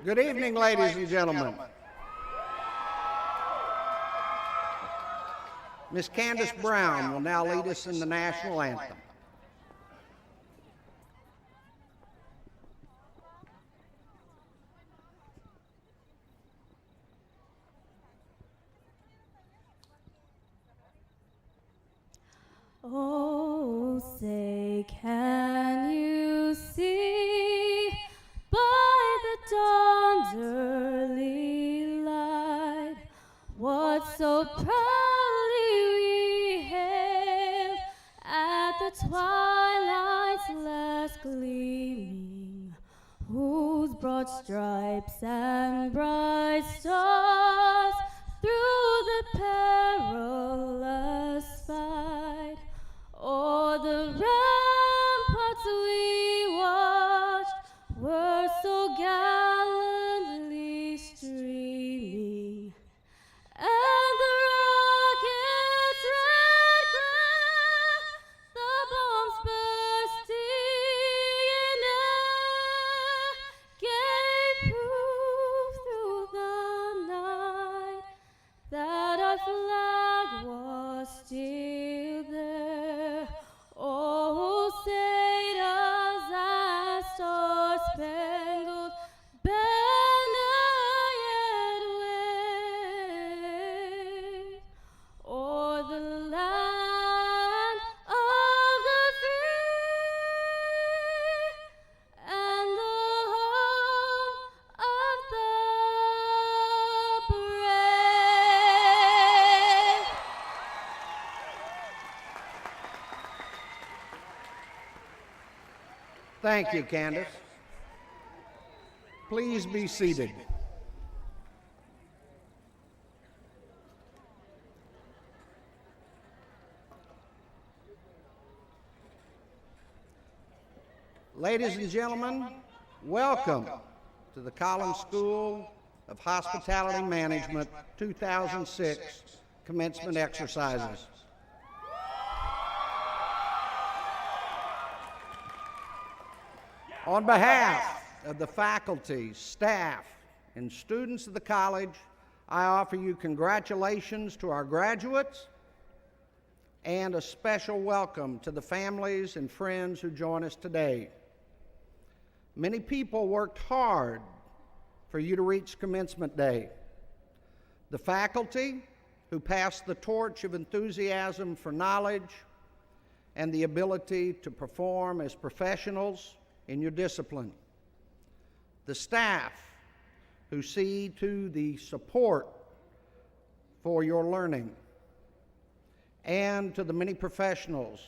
Good evening, ladies and gentlemen. Miss Candace Brown will now lead us in the national anthem. Oh, say, can you see by the dawn's early light what so proudly we hailed at the twilight's last gleaming, whose broad stripes and bright stars through the perilous fight o'er the ramparts we watched were so gallantly streaming, and the rocket's red glare, the bombs bursting in air, gave proof through the night that our flag was still there. Oh, say does that star-spangled banner yet wave o'er the land of the free and the home of the brave? Thank you, Candace. Please be seated. Ladies and gentlemen, welcome to the Collins School of Hospitality Management 2006 Commencement Exercises. On behalf of the faculty, staff, and students of the college, I offer you congratulations to our graduates and a special welcome to the families and friends who join us today. Many people worked hard for you to reach commencement day. The faculty who passed the torch of enthusiasm for knowledge and the ability to perform as professionals in your discipline. The staff who see to the support for your learning, and to the many professionals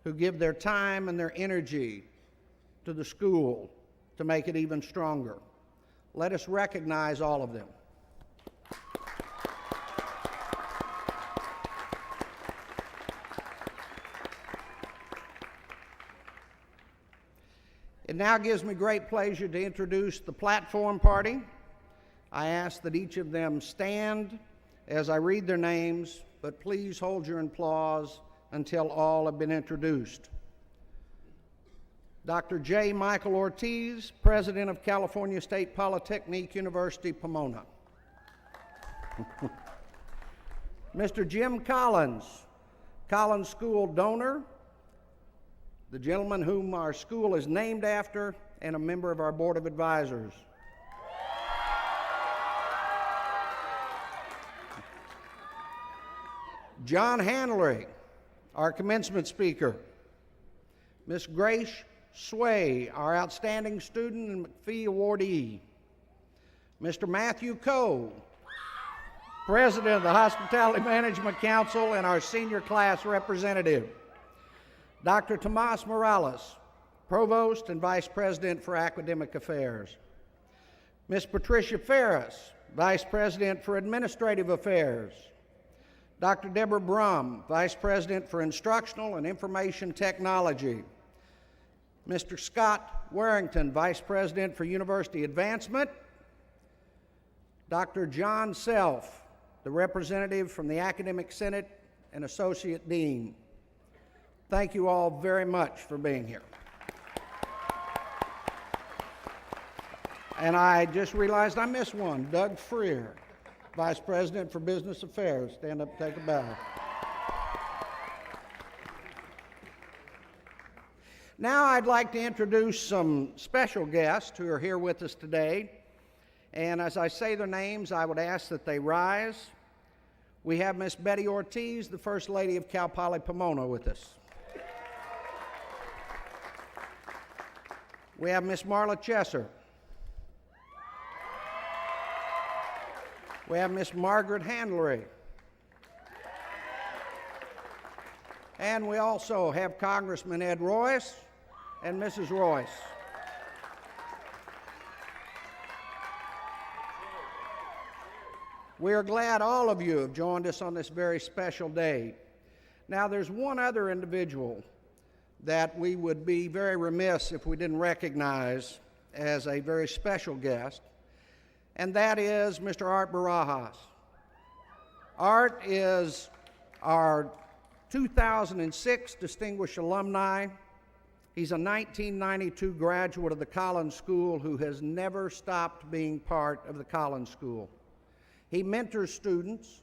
who give their time and their energy to the school to make it even stronger. Let us recognize all of them. It now gives me great pleasure to introduce the platform party. I ask that each of them stand as I read their names, but please hold your applause until all have been introduced. Dr. J. Michael Ortiz, President of California State Polytechnic University, Pomona. Mr. Jim Collins, Collins School donor, the gentleman whom our school is named after, and a member of our Board of Advisors. John Hanley, our commencement speaker. Miss Grace Sway, our outstanding student and McPhee awardee. Mr. Matthew Coe, President of the Hospitality Management Council and our senior class representative. Dr. Tomas Morales, Provost and Vice President for Academic Affairs. Ms. Patricia Ferris, Vice President for Administrative Affairs. Dr. Deborah Brum, Vice President for Instructional and Information Technology. Mr. Scott Warrington, Vice President for University Advancement. Dr. John Self, the representative from the Academic Senate and Associate Dean. Thank you all very much for being here. And I just realized I missed one, Doug Freer, Vice President for Business Affairs. Stand up, take a bow. Now I'd like to introduce some special guests who are here with us today. And as I say their names, I would ask that they rise. We have Miss Betty Ortiz, the First Lady of Cal Poly Pomona, with us. We have Miss Marla Chesser. We have Miss Margaret Handlery. And we also have Congressman Ed Royce and Mrs. Royce. We are glad all of you have joined us on this very special day. Now, there's one other individual that we would be very remiss if we didn't recognize as a very special guest, and that is Mr. Art Barajas. Art is our 2006 Distinguished Alumni. He's a 1992 graduate of the Collins School who has never stopped being part of the Collins School. He mentors students.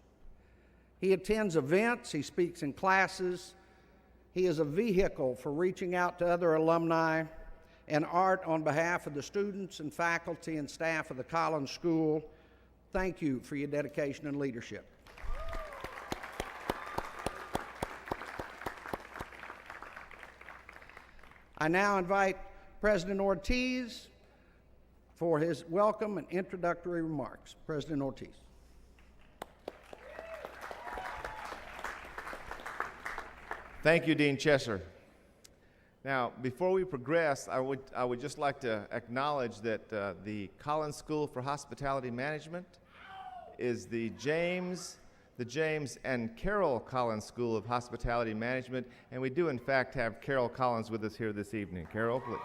He attends events. He speaks in classes. He is a vehicle for reaching out to other alumni. And Art, on behalf of the students and faculty and staff of the Collins School, thank you for your dedication and leadership. I now invite President Ortiz for his welcome and introductory remarks. President Ortiz. Thank you, Dean Chesser. Now, before we progress, I would just like to acknowledge that the Collins School for Hospitality Management is the James and Carol Collins School of Hospitality Management, and we do in fact have Carol Collins with us here this evening. Carol, please.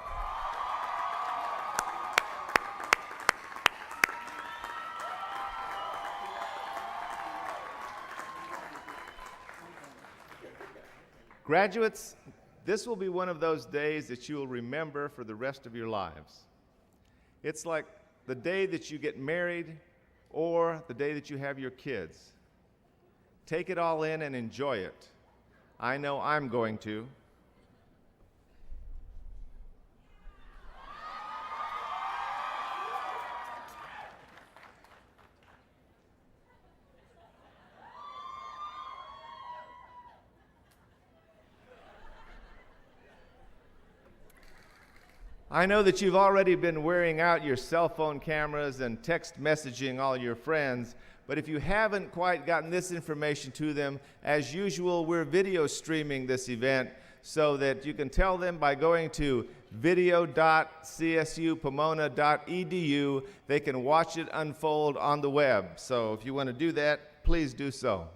Graduates, this will be one of those days that you will remember for the rest of your lives. It's like the day that you get married or the day that you have your kids. Take it all in and enjoy it. I know I'm going to. I know that you've already been wearing out your cell phone cameras and text messaging all your friends, but if you haven't quite gotten this information to them, as usual, we're video streaming this event so that you can tell them by going to video.csupomona.edu. They can watch it unfold on the web. So if you want to do that, please do so.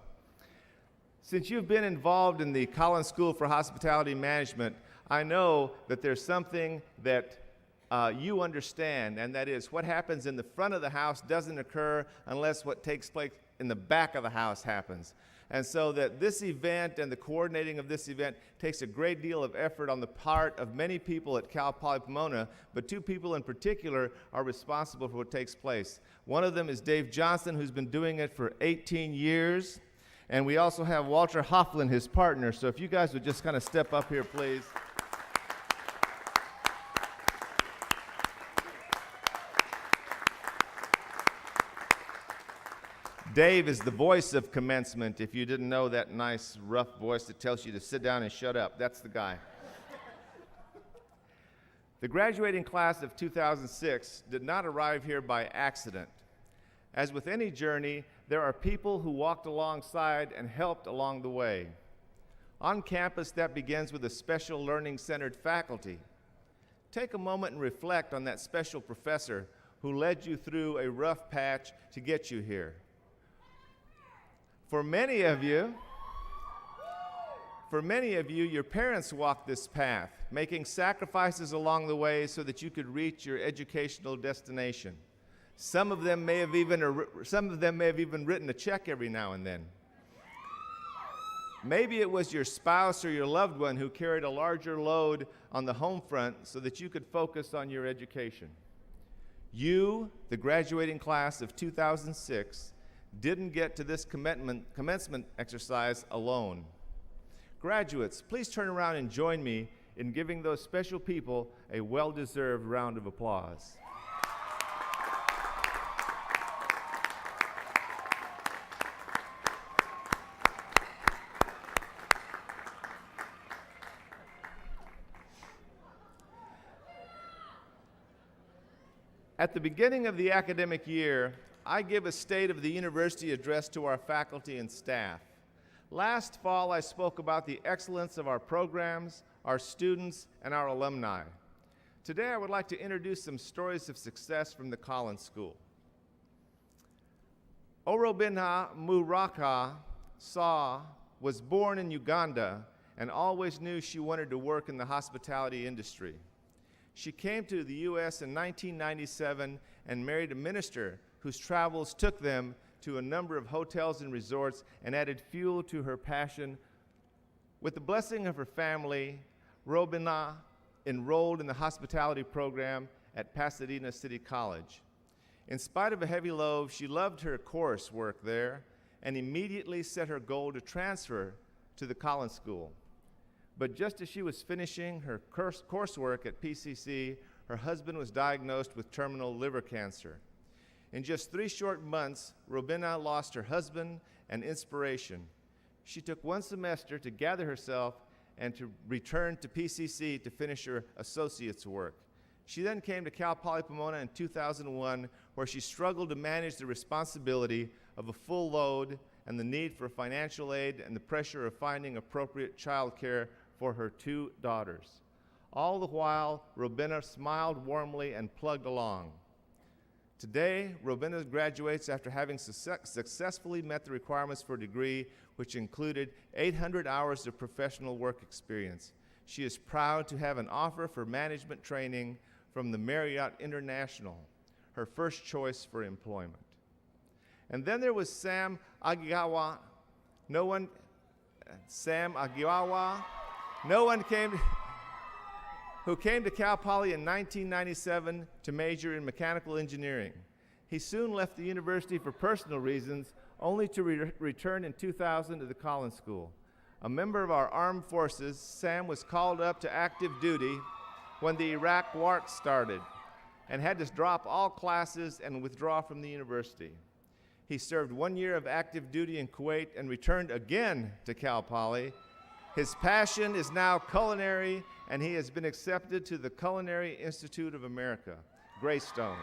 Since you've been involved in the Collins School for Hospitality Management, I know that there's something that you understand, and that is what happens in the front of the house doesn't occur unless what takes place in the back of the house happens. And so that this event and the coordinating of this event takes a great deal of effort on the part of many people at Cal Poly Pomona, but two people in particular are responsible for what takes place. One of them is Dave Johnson, who's been doing it for 18 years, and we also have Walter Hofflin, his partner. So if you guys would just kind of step up here, please. Dave is the voice of Commencement. If you didn't know, that nice, rough voice that tells you to sit down and shut up, that's the guy. The graduating class of 2006 did not arrive here by accident. As with any journey, there are people who walked alongside and helped along the way. On campus, that begins with a special learning-centered faculty. Take a moment and reflect on that special professor who led you through a rough patch to get you here. For many of you, your parents walked this path, making sacrifices along the way so that you could reach your educational destination. Some of them may have even written a check every now and then. Maybe it was your spouse or your loved one who carried a larger load on the home front so that you could focus on your education. You, the graduating class of 2006, didn't get to this commencement exercise alone. Graduates, please turn around and join me in giving those special people a well-deserved round of applause. At the beginning of the academic year, I give a State of the University address to our faculty and staff. Last fall, I spoke about the excellence of our programs, our students, and our alumni. Today, I would like to introduce some stories of success from the Collins School. Orobinha Muraka Saw was born in Uganda and always knew she wanted to work in the hospitality industry. She came to the U.S. in 1997 and married a minister whose travels took them to a number of hotels and resorts and added fuel to her passion. With the blessing of her family, Robina enrolled in the hospitality program at Pasadena City College. In spite of a heavy load, she loved her coursework there and immediately set her goal to transfer to the Collins School. But just as she was finishing her coursework at PCC, her husband was diagnosed with terminal liver cancer. In just 3 short months, Robina lost her husband and inspiration. She took 1 semester to gather herself and to return to PCC to finish her associate's work. She then came to Cal Poly Pomona in 2001, where she struggled to manage the responsibility of a full load and the need for financial aid and the pressure of finding appropriate child care for her 2 daughters. All the while, Robina smiled warmly and plugged along. Today, Robina graduates after having successfully met the requirements for a degree, which included 800 hours of professional work experience. She is proud to have an offer for management training from the Marriott International, her first choice for employment. And then there was Sam Agiawa. Who came to Cal Poly in 1997 to major in mechanical engineering. He soon left the university for personal reasons, only to return in 2000 to the Collins School. A member of our armed forces, Sam was called up to active duty when the Iraq War started and had to drop all classes and withdraw from the university. He served 1 year of active duty in Kuwait and returned again to Cal Poly. His passion is now culinary, and he has been accepted to the Culinary Institute of America, Greystone.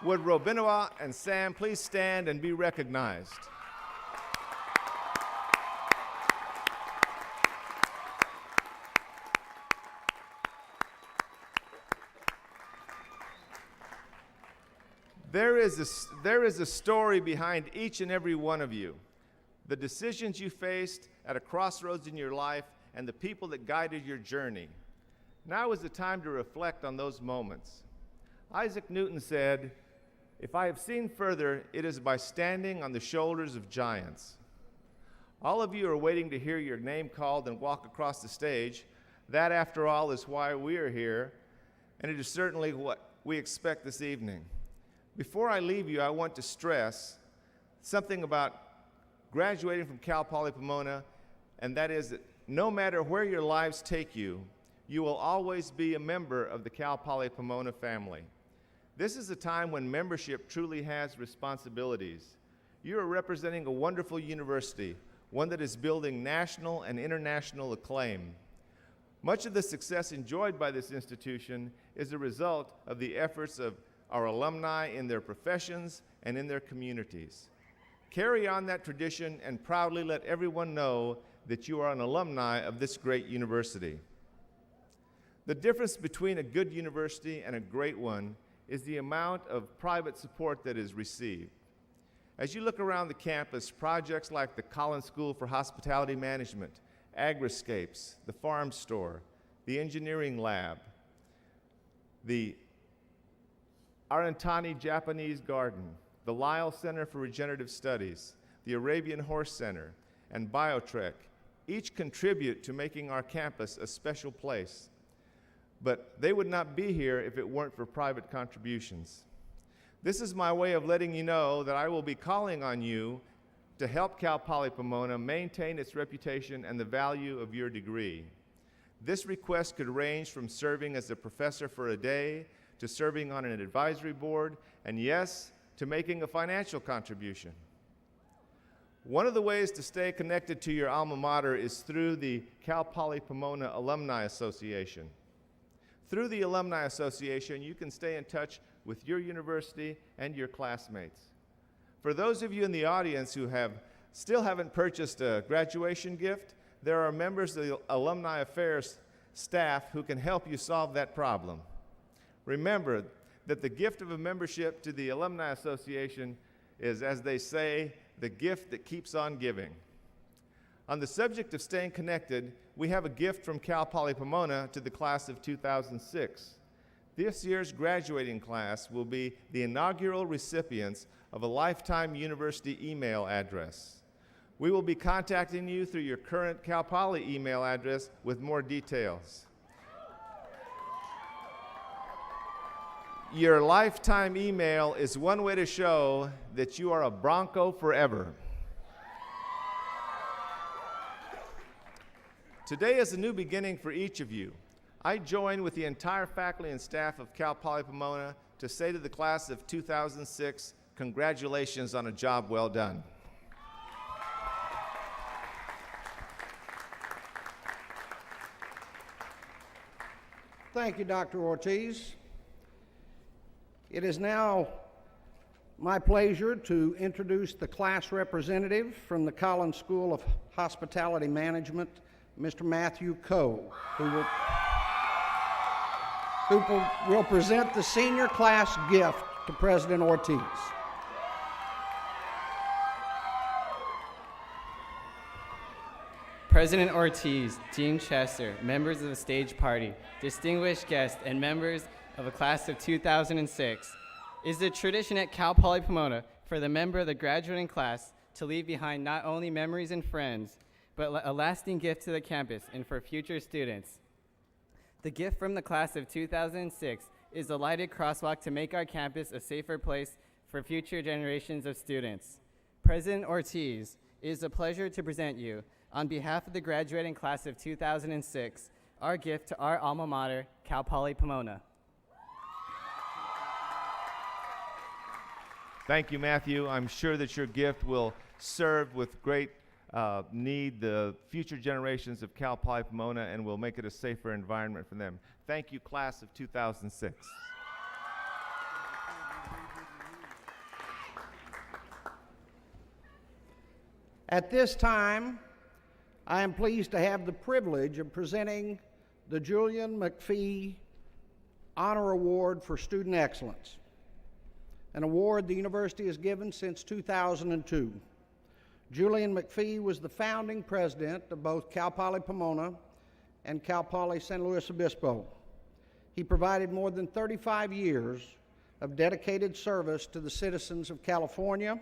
Would Robina and Sam please stand and be recognized? There is a story behind each and every one of you. The decisions you faced at a crossroads in your life and the people that guided your journey. Now is the time to reflect on those moments. Isaac Newton said, "If I have seen further, it is by standing on the shoulders of giants." All of you are waiting to hear your name called and walk across the stage. That, after all, is why we are here, and it is certainly what we expect this evening. Before I leave you, I want to stress something about graduating from Cal Poly Pomona, and that is that no matter where your lives take you, you will always be a member of the Cal Poly Pomona family. This is a time when membership truly has responsibilities. You are representing a wonderful university, one that is building national and international acclaim. Much of the success enjoyed by this institution is a result of the efforts of our alumni in their professions and in their communities. Carry on that tradition and proudly let everyone know that you are an alumni of this great university. The difference between a good university and a great one is the amount of private support that is received. As you look around the campus, projects like the Collins School for Hospitality Management, Agriscapes, the Farm Store, the Engineering Lab, the Arantani Japanese Garden, the Lyle Center for Regenerative Studies, the Arabian Horse Center, and Biotrek each contribute to making our campus a special place. but they would not be here if it weren't for private contributions. This is my way of letting you know that I will be calling on you to help Cal Poly Pomona maintain its reputation and the value of your degree. This request could range from serving as a professor for a day, to serving on an advisory board, and yes, to making a financial contribution. One of the ways to stay connected to your alma mater is through the Cal Poly Pomona Alumni Association. Through the Alumni Association, you can stay in touch with your university and your classmates. For those of you in the audience who still haven't purchased a graduation gift, there are members of the Alumni Affairs staff who can help you solve that problem. Remember that the gift of a membership to the Alumni Association is, as they say, the gift that keeps on giving. On the subject of staying connected, we have a gift from Cal Poly Pomona to the class of 2006. This year's graduating class will be the inaugural recipients of a lifetime university email address. We will be contacting you through your current Cal Poly email address with more details. Your lifetime email is one way to show that you are a Bronco forever. Today is a new beginning for each of you. I join with the entire faculty and staff of Cal Poly Pomona to say to the class of 2006, congratulations on a job well done. Thank you, Dr. Ortiz. It is now my pleasure to introduce the class representative from the Collins School of Hospitality Management, Mr. Matthew Coe, who will present the senior class gift to President Ortiz. President Ortiz, Dean Chester, members of the stage party, distinguished guests, and members of the class of 2006, it is the tradition at Cal Poly Pomona for the member of the graduating class to leave behind not only memories and friends, but a lasting gift to the campus and for future students. The gift from the class of 2006 is a lighted crosswalk to make our campus a safer place for future generations of students. President Ortiz, it is a pleasure to present you, on behalf of the graduating class of 2006, our gift to our alma mater, Cal Poly Pomona. Thank you, Matthew. I'm sure that your gift will serve with great need the future generations of Cal Poly Pomona and will make it a safer environment for them. Thank you, class of 2006. At this time, I am pleased to have the privilege of presenting the Julian McPhee Honor Award for Student Excellence, an award the university has given since 2002. Julian McPhee was the founding president of both Cal Poly Pomona and Cal Poly San Luis Obispo. He provided more than 35 years of dedicated service to the citizens of California.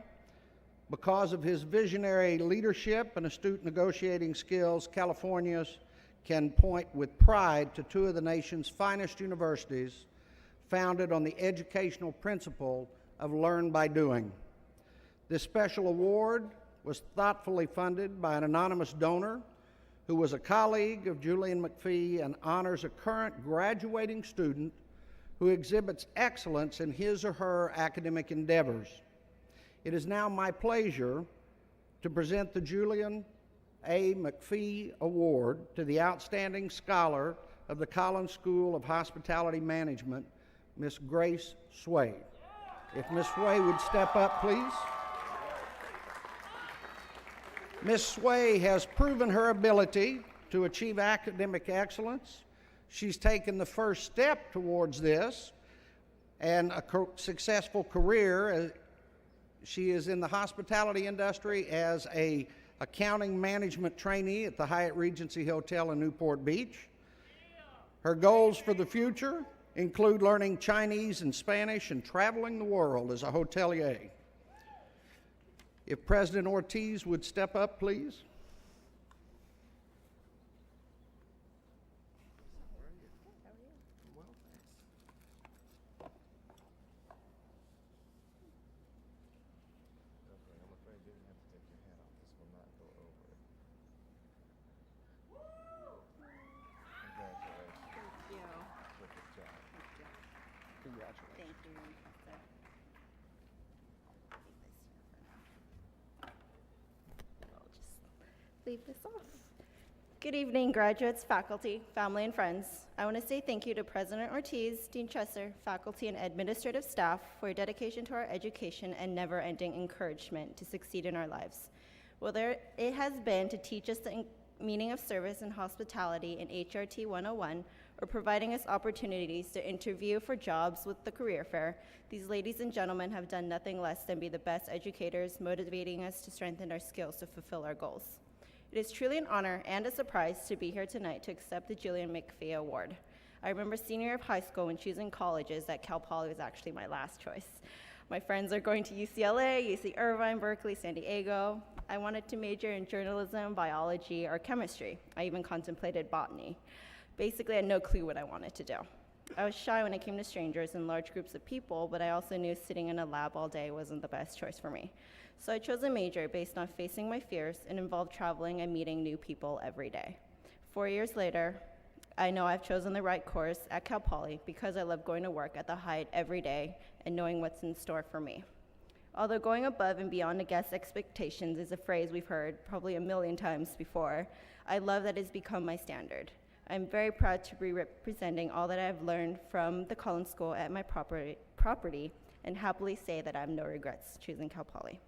Because of his visionary leadership and astute negotiating skills, Californians can point with pride to two of the nation's finest universities, founded on the educational principle of learn by doing. This special award was thoughtfully funded by an anonymous donor who was a colleague of Julian McPhee and honors a current graduating student who exhibits excellence in his or her academic endeavors. It is now my pleasure to present the Julian A. McPhee Award to the outstanding scholar of the Collins School of Hospitality Management, Miss Grace Sway. If Miss Sway would step up, please. Miss Sway has proven her ability to achieve academic excellence. She's taken the first step towards this and a successful career. She is in the hospitality industry as an accounting management trainee at the Hyatt Regency Hotel in Newport Beach. Her goals for the future include learning Chinese and Spanish and traveling the world as a hotelier. If President Ortiz would step up, please. Congratulations. Thank you, Professor. I'll just leave this off. Good evening, graduates, faculty, family, and friends. I want to say thank you to President Ortiz, Dean Chesser, faculty, and administrative staff for your dedication to our education and never-ending encouragement to succeed in our lives. Whether it has been to teach us the meaning of service and hospitality in HRT 101, or providing us opportunities to interview for jobs with the career fair, these ladies and gentlemen have done nothing less than be the best educators, motivating us to strengthen our skills to fulfill our goals. It is truly an honor and a surprise to be here tonight to accept the Julian McPhee Award. I remember senior year of high school when choosing colleges that Cal Poly was actually my last choice. My friends are going to UCLA, UC Irvine, Berkeley, San Diego. I wanted to major in journalism, biology, or chemistry. I even contemplated botany. Basically, I had no clue what I wanted to do. I was shy when it came to strangers and large groups of people, but I also knew sitting in a lab all day wasn't the best choice for me. So I chose a major based on facing my fears and involved traveling and meeting new people every day. 4 years later, I know I've chosen the right course at Cal Poly because I love going to work at the Hyatt every day and knowing what's in store for me. Although going above and beyond a guest's expectations is a phrase we've heard probably a million times before, I love that it's become my standard. I'm very proud to be representing all that I've learned from the Collins School at my property and happily say that I have no regrets choosing Cal Poly.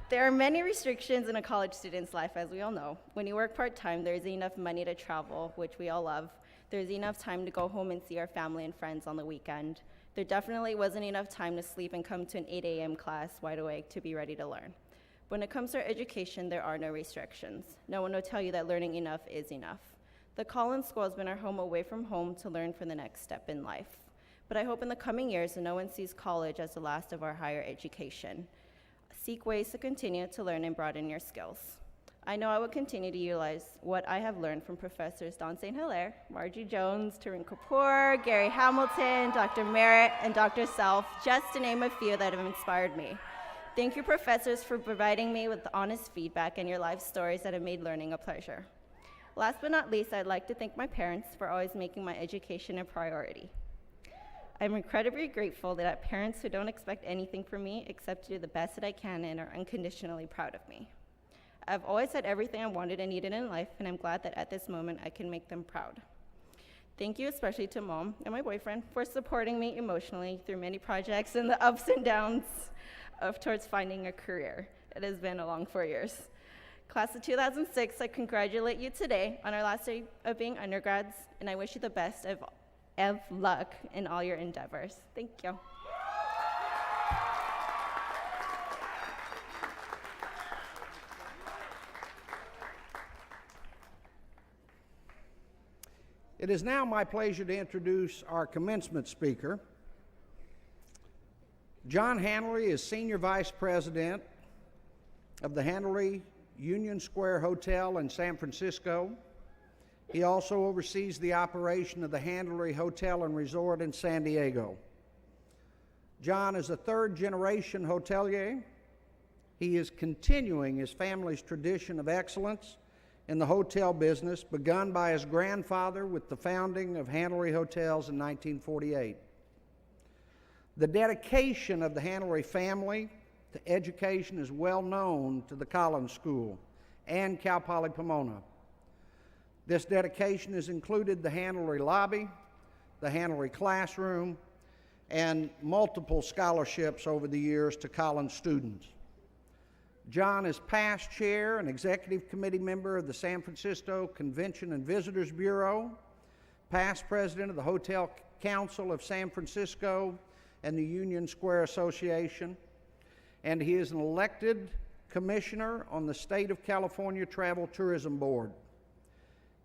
There are many restrictions in a college student's life, as we all know. When you work part-time, there isn't enough money to travel, which we all love. There's enough time to go home and see our family and friends on the weekend. There definitely wasn't enough time to sleep and come to an 8 a.m. class wide awake to be ready to learn. When it comes to our education, there are no restrictions. No one will tell you that learning enough is enough. The Collins School has been our home away from home to learn for the next step in life. But I hope in the coming years that no one sees college as the last of our higher education. Seek ways to continue to learn and broaden your skills. I know I will continue to utilize what I have learned from Professors Don St. Hilaire, Margie Jones, Tarun Kapoor, Gary Hamilton, Dr. Merritt, and Dr. Self, just to name a few that have inspired me. Thank you, professors, for providing me with honest feedback and your life stories that have made learning a pleasure. Last but not least, I'd like to thank my parents for always making my education a priority. I'm incredibly grateful that I have parents who don't expect anything from me except to do the best that I can and are unconditionally proud of me. I've always had everything I wanted and needed in life, and I'm glad that at this moment I can make them proud. Thank you especially to Mom and my boyfriend for supporting me emotionally through many projects and the ups and downs towards finding a career. It has been a long 4 years. Class of 2006, I congratulate you today on our last day of being undergrads, and I wish you the best of luck in all your endeavors. Thank you. It is now my pleasure to introduce our commencement speaker. John Hanley is Senior Vice President of the Hanley Union Square Hotel in San Francisco. He also oversees the operation of the Hanley Hotel and Resort in San Diego. John is a third-generation hotelier. He is continuing his family's tradition of excellence in the hotel business, begun by his grandfather with the founding of Hanley Hotels in 1948. The dedication of the Hanley family to education is well known to the Collins School and Cal Poly Pomona. This dedication has included the Hanley Lobby, the Hanley Classroom, and multiple scholarships over the years to Collins students. John is past chair and executive committee member of the San Francisco Convention and Visitors Bureau, past president of the Hotel Council of San Francisco and the Union Square Association, and he is an elected commissioner on the State of California Travel Tourism Board.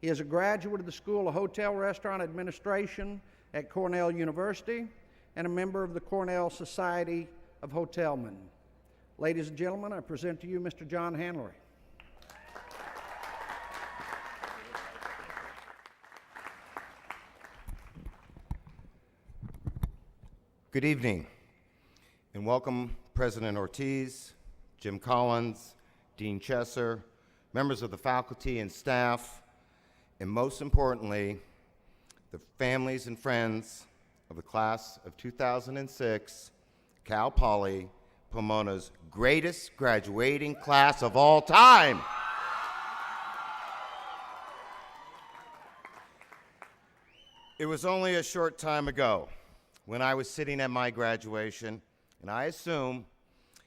He is a graduate of the School of Hotel Restaurant Administration at Cornell University and a member of the Cornell Society of Hotelmen. Ladies and gentlemen, I present to you Mr. John Hanley. Good evening, and welcome President Ortiz, Jim Collins, Dean Chesser, members of the faculty and staff, and most importantly, the families and friends of the class of 2006, Cal Poly, Pomona's greatest graduating class of all time. It was only a short time ago when I was sitting at my graduation, and I assume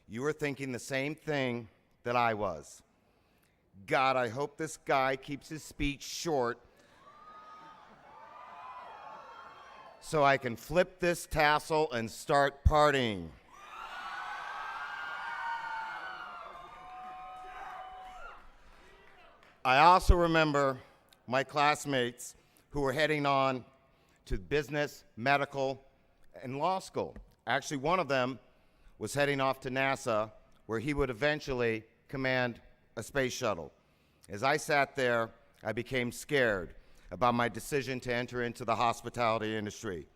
you were thinking the same thing that I was. God, I hope this guy keeps his speech short so I can flip this tassel and start partying. I also remember my classmates who were heading on to business, medical, and law school. Actually, one of them was heading off to NASA, where he would eventually command a space shuttle. As I sat there, I became scared about my decision to enter into the hospitality industry.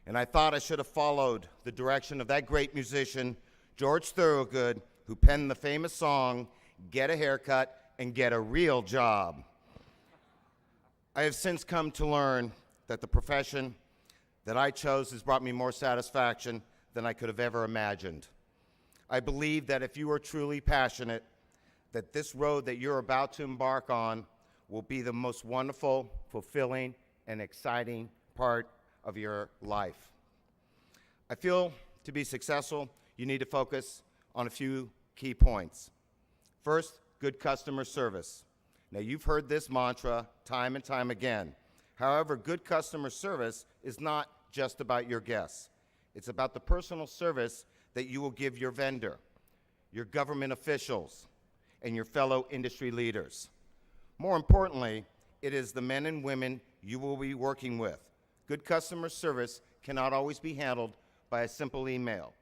And I thought I should have followed the direction of that great musician, George Thorogood, who penned the famous song, "Get a Haircut and Get a Real Job." I have since come to learn that the profession that I chose has brought me more satisfaction than I could have ever imagined. I believe that if you are truly passionate, that this road that you're about to embark on will be the most wonderful, fulfilling, and exciting part of your life. I feel to be successful, you need to focus on a few key points. First, good customer service. Now, you've heard this mantra time and time again. However, good customer service is not just about your guests. It's about the personal service that you will give your vendor, your government officials, and your fellow industry leaders. More importantly, it is the men and women you will be working with. Good customer service cannot always be handled by a simple email.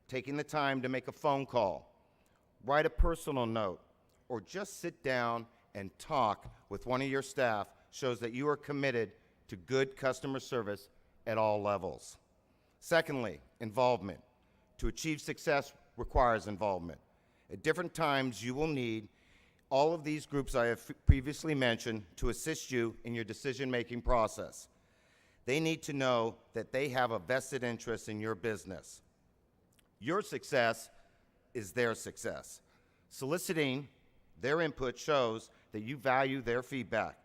Taking the time to make a phone call, write a personal note, or just sit down and talk with one of your staff shows that you are committed to good customer service at all levels. Secondly, involvement. To achieve success requires involvement. At different times, you will need all of these groups I have previously mentioned to assist you in your decision-making process. They need to know that they have a vested interest in your business. Your success is their success. Soliciting their input shows that you value their feedback.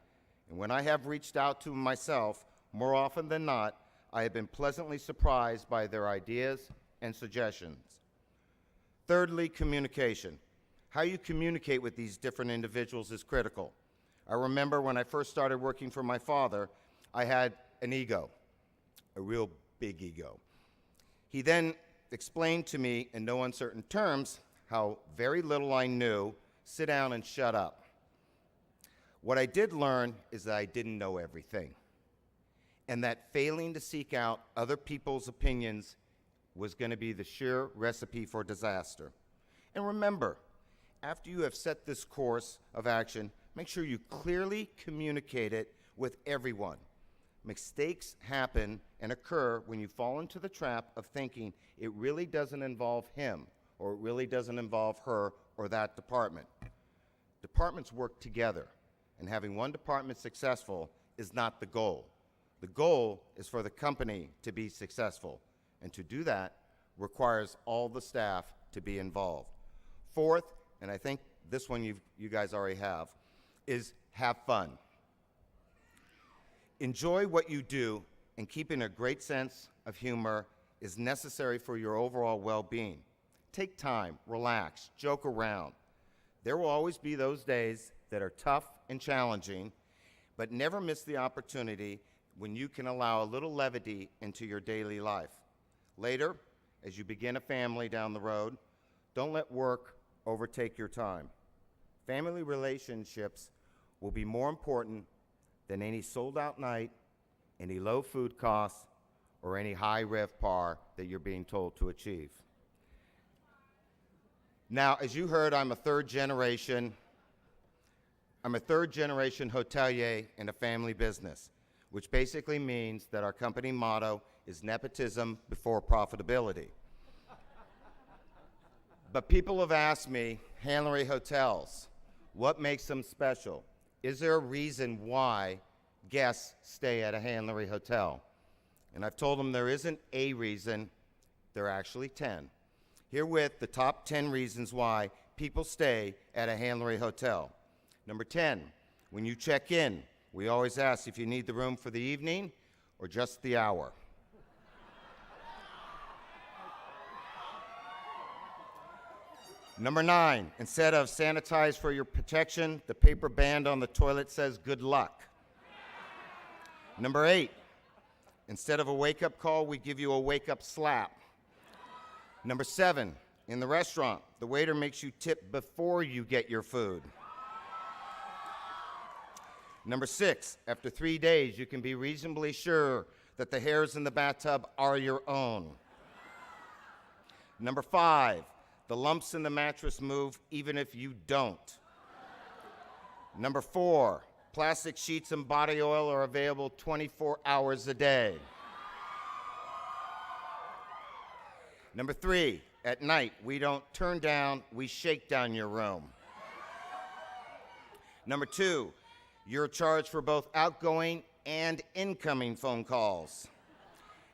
And when I have reached out to myself, more often than not, I have been pleasantly surprised by their ideas and suggestions. Thirdly, communication. How you communicate with these different individuals is critical. I remember when I first started working for my father, I had an ego, a real big ego. He then explained to me in no uncertain terms how very little I knew. Sit down and shut up. What I did learn is that I didn't know everything, and that failing to seek out other people's opinions was going to be the sure recipe for disaster. And remember, after you have set this course of action, make sure you clearly communicate it with everyone. Mistakes happen and occur when you fall into the trap of thinking it really doesn't involve him, or it really doesn't involve her or that department. Departments work together, and having one department successful is not the goal. The goal is for the company to be successful, and to do that requires all the staff to be involved. Fourth, and I think this one you guys already have, is have fun. Enjoy what you do, and keeping a great sense of humor is necessary for your overall well-being. Take time, relax, joke around. There will always be those days that are tough and challenging, but never miss the opportunity when you can allow a little levity into your daily life. Later, as you begin a family down the road, don't let work overtake your time. Family relationships will be more important than any sold-out night, any low food costs, or any high RevPAR that you're being told to achieve. Now, as you heard, I'm a third generation hotelier in a family business, which basically means that our company motto is nepotism before profitability. But people have asked me, Hanlery Hotels, what makes them special? Is there a reason why guests stay at a Handlery hotel? And I've told them there isn't a reason, there are actually 10. Herewith, the top 10 reasons why people stay at a Handlery hotel. Number 10, when you check in, we always ask if you need the room for the evening or just the hour. Number 9, instead of sanitize for your protection, the paper band on the toilet says good luck. Number 8, instead of a wake-up call, we give you a wake-up slap. Number 7, in the restaurant, the waiter makes you tip before you get your food. Number 6, after 3 days, you can be reasonably sure that the hairs in the bathtub are your own. Number 5, the lumps in the mattress move even if you don't. Number 4, plastic sheets and body oil are available 24 hours a day. Number 3, at night, we don't turn down, we shake down your room. Number 2, you're charged for both outgoing and incoming phone calls.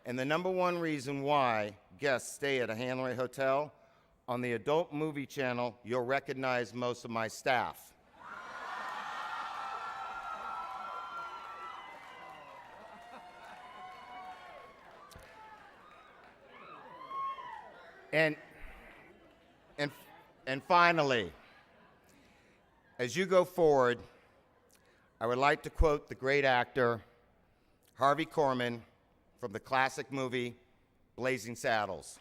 And the number 1 reason why guests stay at a Handlery hotel, on the adult movie channel, you'll recognize most of my staff. And finally, as you go forward, I would like to quote the great actor Harvey Korman from the classic movie Blazing Saddles.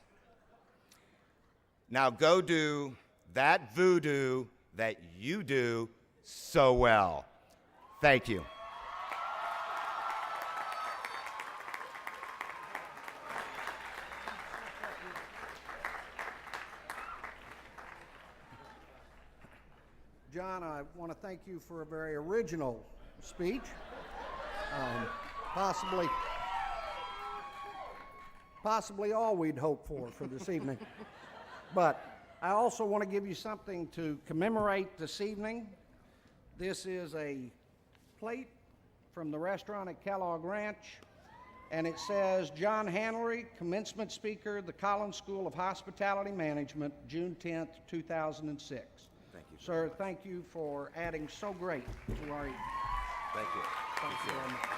Now go do that voodoo that you do so well. Thank you. John, I want to thank you for a very original speech. Possibly all we'd hope for this evening. But I also want to give you something to commemorate this evening. This is a plate from the restaurant at Kellogg Ranch, and it says, John Handlery, Commencement Speaker, the Collins School of Hospitality Management, June 10th, 2006. Thank you. Sir, thank you for adding so great to our evening. Thank you. Thank you very much.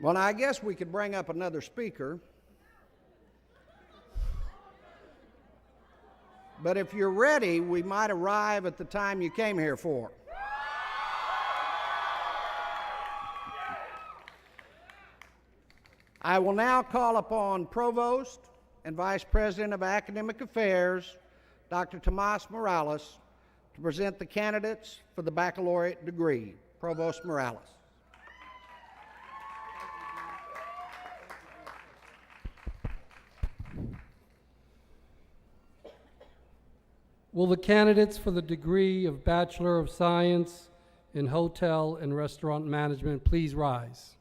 Well, now, I guess we could bring up another speaker. But if you're ready, we might arrive at the time you came here for. I will now call upon Provost and Vice President of Academic Affairs, Dr. Tomas Morales, to present the candidates for the baccalaureate degree. Provost Morales. Will the candidates for the degree of Bachelor of Science in Hotel and Restaurant Management please rise?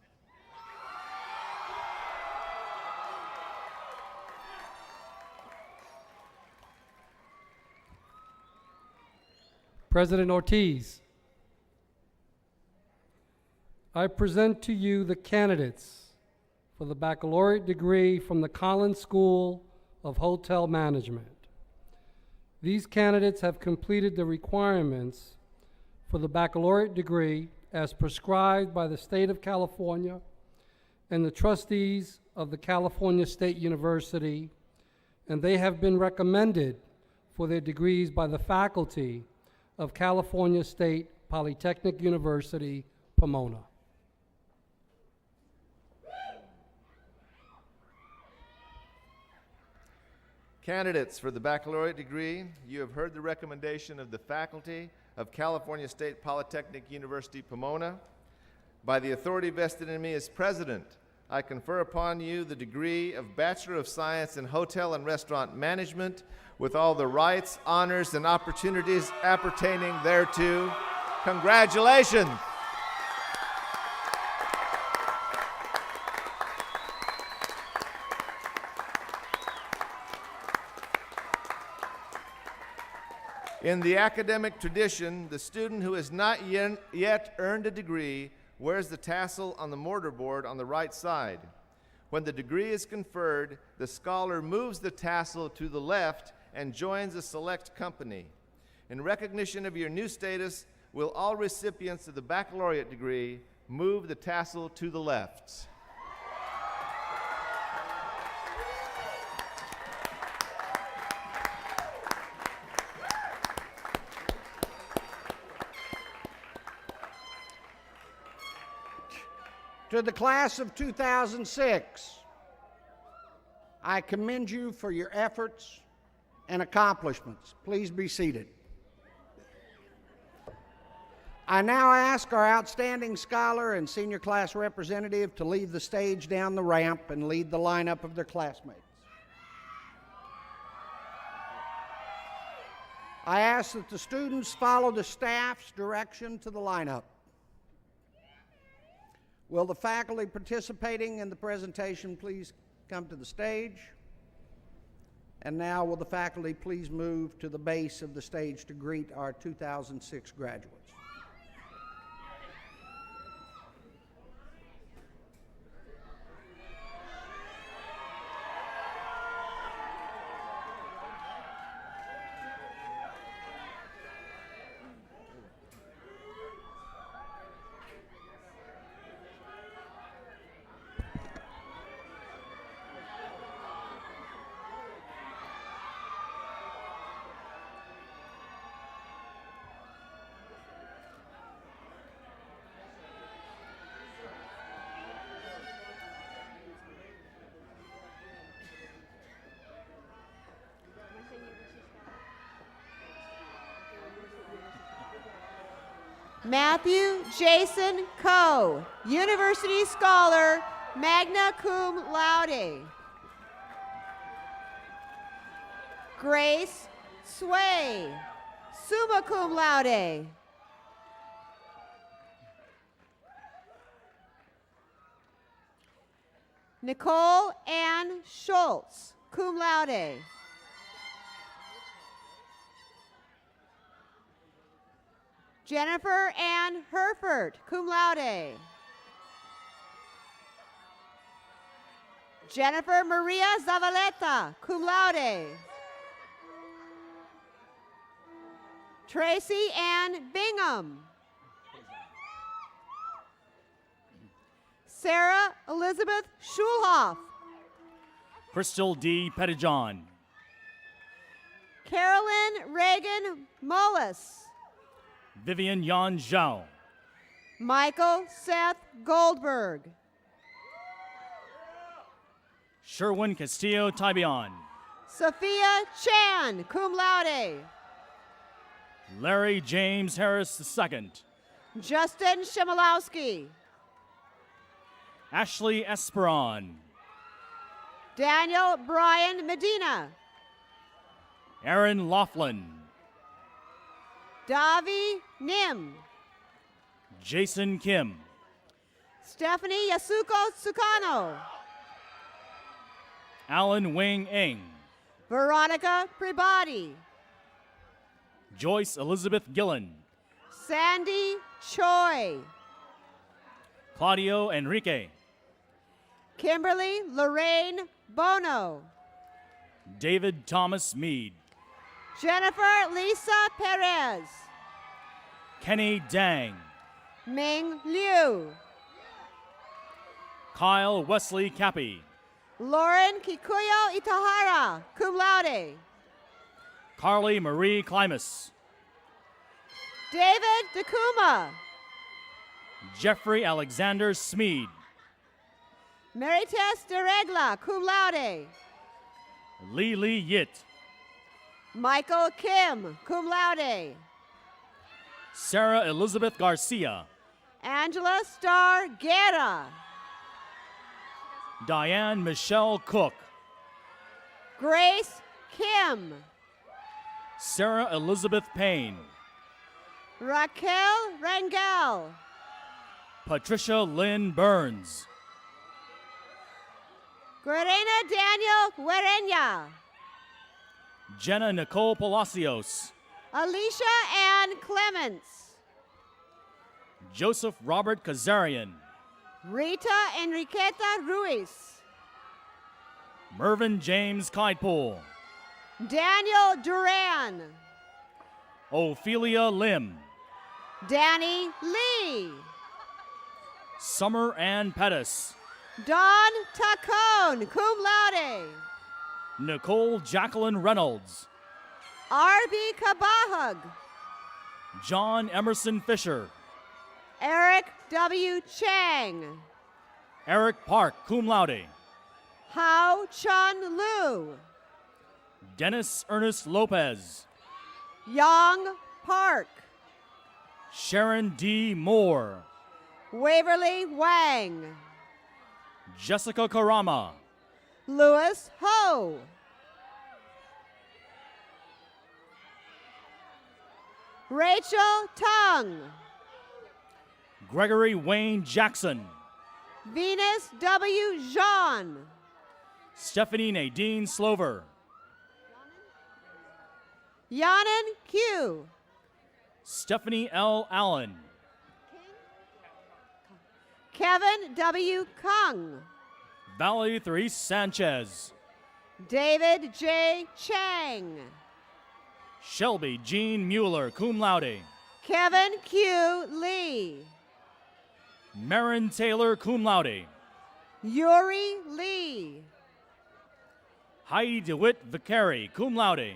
President Ortiz, I present to you the candidates for the baccalaureate degree from the Collins School of Hotel Management. These candidates have completed the requirements for the baccalaureate degree as prescribed by the state of California and the trustees of the California State University, and they have been recommended for their degrees by the faculty of California State Polytechnic University, Pomona. Candidates for the baccalaureate degree, you have heard the recommendation of the faculty of California State Polytechnic University, Pomona. By the authority vested in me as president, I confer upon you the degree of Bachelor of Science in Hotel and Restaurant Management with all the rights, honors, and opportunities appertaining thereto. Congratulations! In the academic tradition, the student who has not yet earned a degree wears the tassel on the mortarboard on the right side. When the degree is conferred, the scholar moves the tassel to the left and joins a select company. In recognition of your new status, will all recipients of the baccalaureate degree move the tassel to the left? To the class of 2006, I commend you for your efforts and accomplishments. Please be seated. I now ask our outstanding scholar and senior class representative to leave the stage down the ramp and lead the lineup of their classmates. I ask that the students follow the staff's direction to the lineup. Will the faculty participating in the presentation please come to the stage? And now will the faculty please move to the base of the stage to greet our 2006 graduates. Matthew Jason Coe, University Scholar, magna cum laude. Grace Sway, summa cum laude. Nicole Ann Schultz, cum laude. Jennifer Ann Herford, cum laude. Jennifer Maria Zavaleta, cum laude. Tracy Ann Bingham. Sarah Elizabeth Schulhoff. Crystal D. Pettijohn. Carolyn Reagan Mullis. Vivian Yan Zhao. Michael Seth Goldberg. Sherwin Castillo Tybion. Sophia Chan, cum laude. Larry James Harris II. Justin Shimolowski. Ashley Esperon. Daniel Brian Medina. Aaron Laughlin. Davi Nim. Jason Kim. Stephanie Yasuko Tsukano. Alan Wing Eng. Veronica Pribati. Joyce Elizabeth Gillen. Sandy Choi. Claudio Enrique. Kimberly Lorraine Bono. David Thomas Mead. Jennifer Lisa Perez. Kenny Dang. Ming Liu. Kyle Wesley Cappy. Lauren Kikuyo Itahara, cum laude. Carly Marie Klimas. David Dakuma. Jeffrey Alexander Smead. Marites de Regla, cum laude. Lee Yit. Michael Kim, cum laude. Sarah Elizabeth Garcia. Angela Star Guerra. Diane Michelle Cook. Grace Kim. Sarah Elizabeth Payne. Raquel Rangel. Patricia Lynn Burns. Guerena Daniel Guerena. Jenna Nicole Palacios. Alicia Ann Clements. Joseph Robert Kazarian. Rita Enriqueta Ruiz. Mervyn James Kidepool. Daniel Duran. Ophelia Lim. Danny Lee. Summer Ann Pettis. Don Tacone, cum laude. Nicole Jacqueline Reynolds. Arby Kabahug. John Emerson Fisher. Eric W. Chang. Eric Park, cum laude. Hao Chun Lu. Dennis Ernest Lopez. Young Park. Sharon D. Moore. Waverly Wang. Jessica Karama. Louis Ho. Rachel Tung. Gregory Wayne Jackson. Venus W. Jean. Stephanie Nadine Slover. Yanan Q. Stephanie L. Allen. Kevin W. Kung. Valerie Therese Sanchez. David J. Chang. Shelby Jean Mueller, cum laude. Kevin Q. Lee. Marin Taylor, cum laude. Yuri Lee. Heidi DeWitt Vicari, cum laude.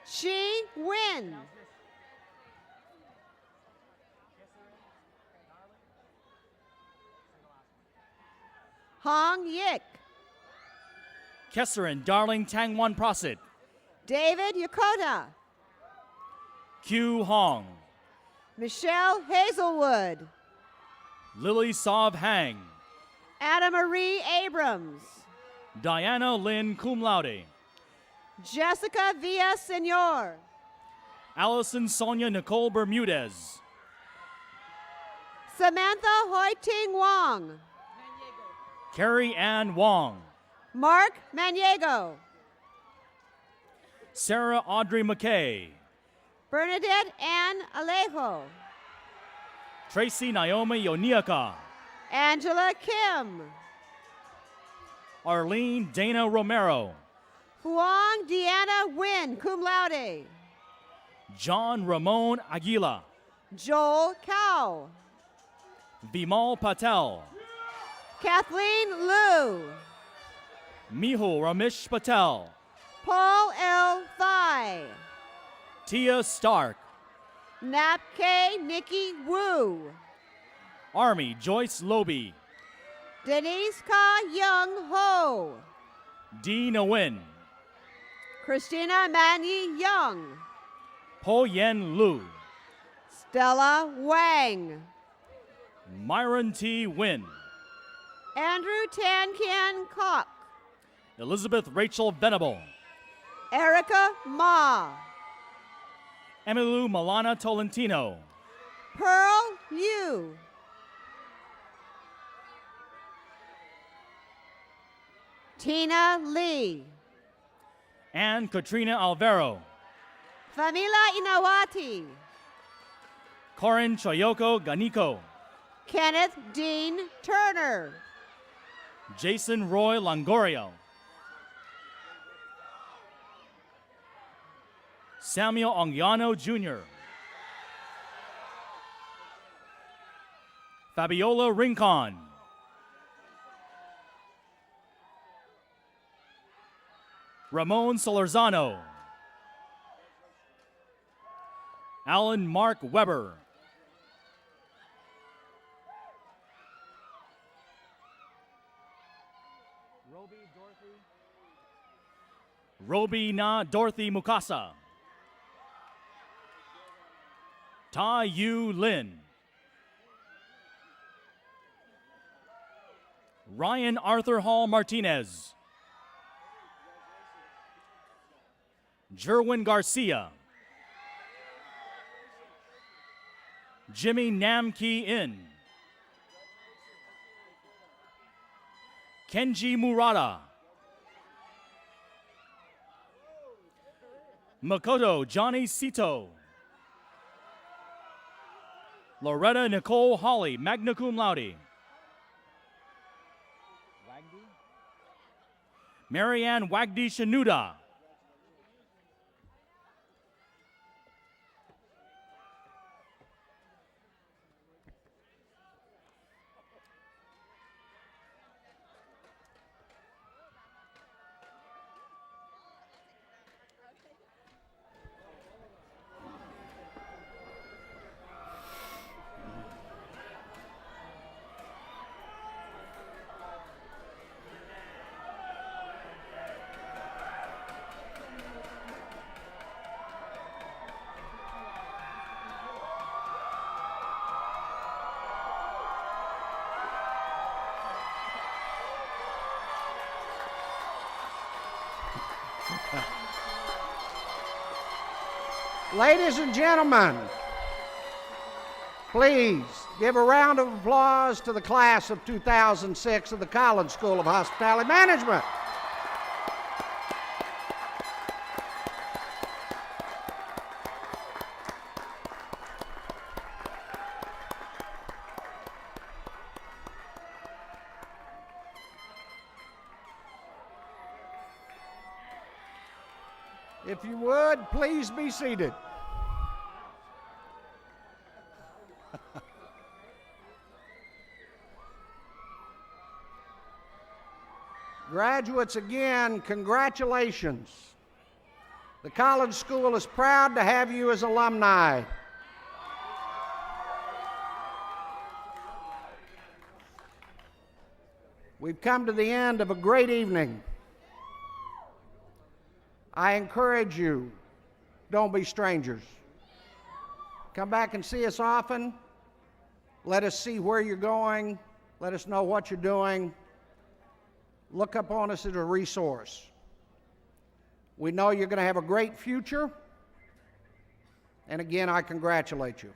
Shi Win. Hong Yik. Kesserin Darling Tangwan Prosit. David Yokota. Q Hong. Michelle Hazelwood. Lily Sav Hang. Anna Marie Abrams. Diana Lynn, cum laude. Jessica Villasenor. Allison Sonia Nicole Bermudez. Samantha Hoiting Wong. Carrie Ann Wong. Mark Maniego. Sarah Audrey McKay. Bernadette Ann Alejo. Tracy Naomi Yoniaka. Angela Kim. Arlene Dana Romero. Huang Deanna Win, cum laude. John Ramon Aguila. Joel Cow. Vimal Patel. Kathleen Liu. Mihul Ramesh Patel. Paul L. Thai. Tia Stark. Nap K. Nikki Wu. Army Joyce Loby. Denise Ka Young Ho. Dee Nguyen. Christina Manyi Young. Po Yen Lu. Stella Wang. Myron T. Wynn. Andrew Tan Kian Kok. Elizabeth Rachel Venable. Erica Ma. Emilu Milana Tolentino. Pearl Yu. Tina Lee. Anne Katrina Alvaro. Famila Inawati. Corin Choyoko Ganiko. Kenneth Dean Turner. Jason Roy Longorio. Samuel Ongiano Jr. Fabiola Rincon. Ramon Solorzano. Alan Mark Weber. Roby Na Dorothy Mukasa. Ta Yu Lin. Ryan Arthur Hall Martinez. Jerwin Garcia. Jimmy Nam Ki In. Kenji Murata. Makoto Johnny Sito. Loretta Nicole Hawley, magna cum laude. Marianne Wagdi Shanuda. Ladies and gentlemen, please give a round of applause to the class of 2006 of the College School of Hospitality Management. If you would, please be seated. Graduates, again, congratulations. The College School is proud to have you as alumni. We've come to the end of a great evening. I encourage you, don't be strangers. Come back and see us often. Let us see where you're going. Let us know what you're doing. Look up on us as a resource. We know you're going to have a great future. And again, I congratulate you.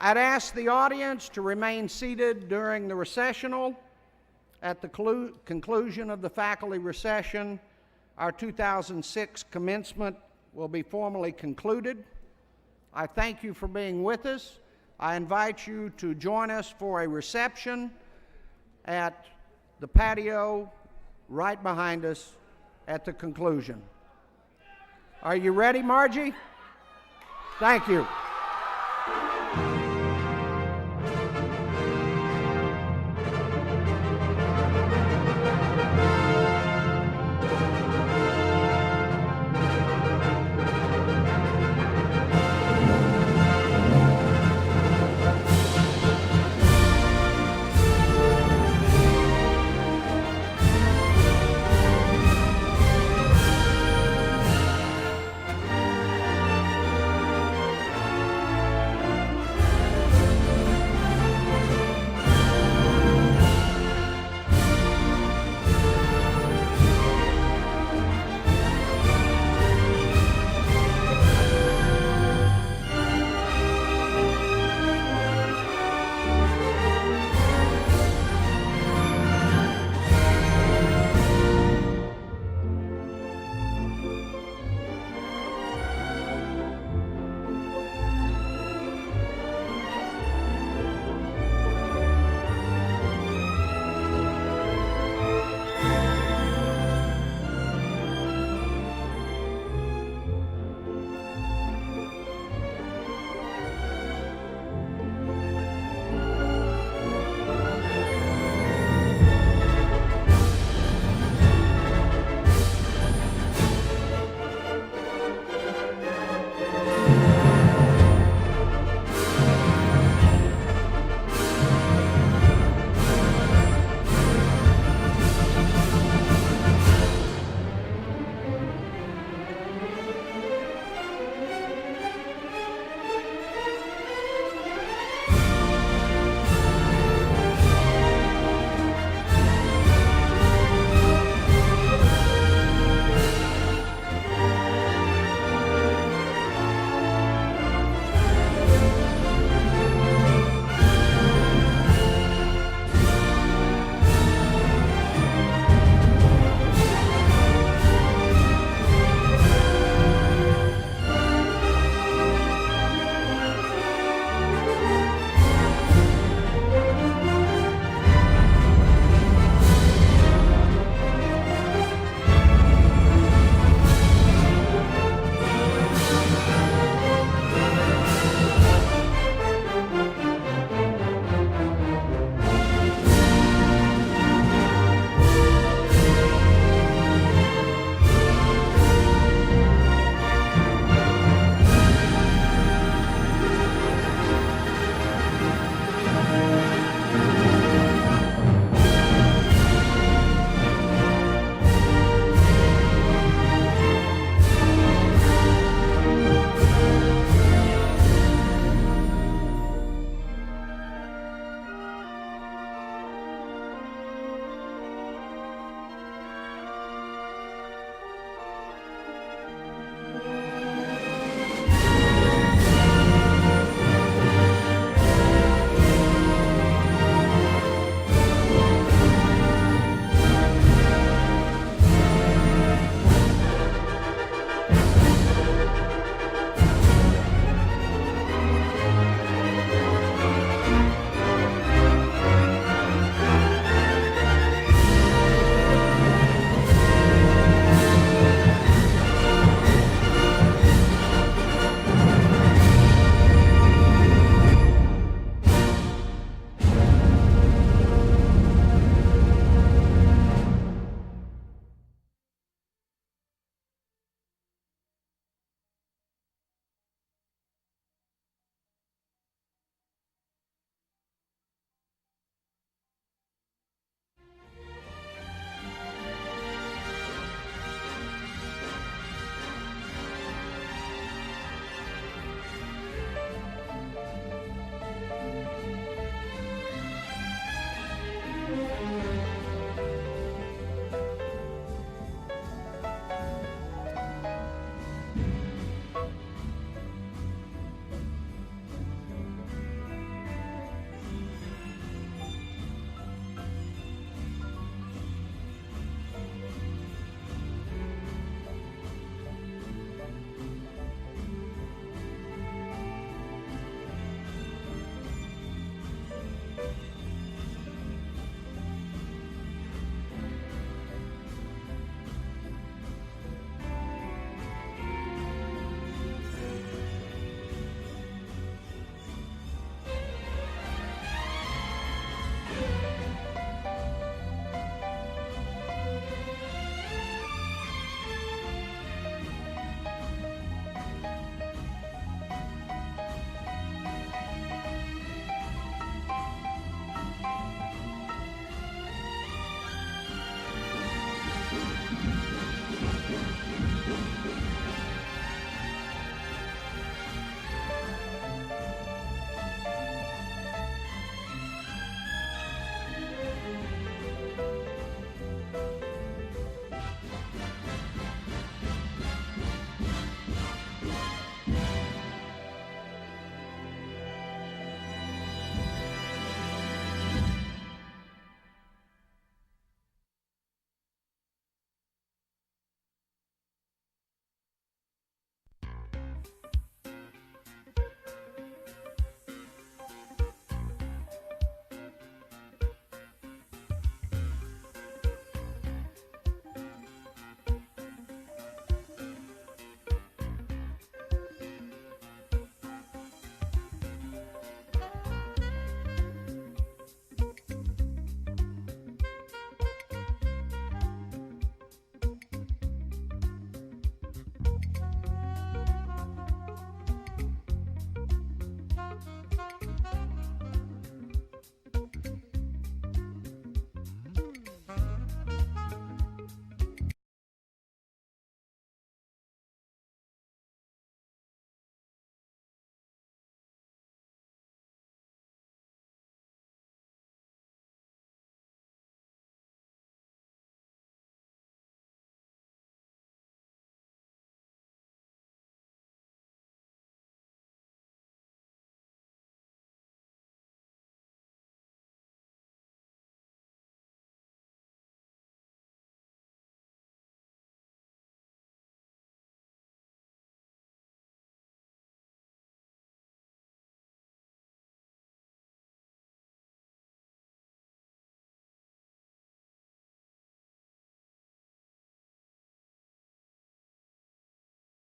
I'd ask the audience to remain seated during the recessional. At the conclusion of the faculty recession, our 2006 commencement will be formally concluded. I thank you for being with us. I invite you to join us for a reception at the patio right behind us at the conclusion. Are you ready, Margie? Thank you.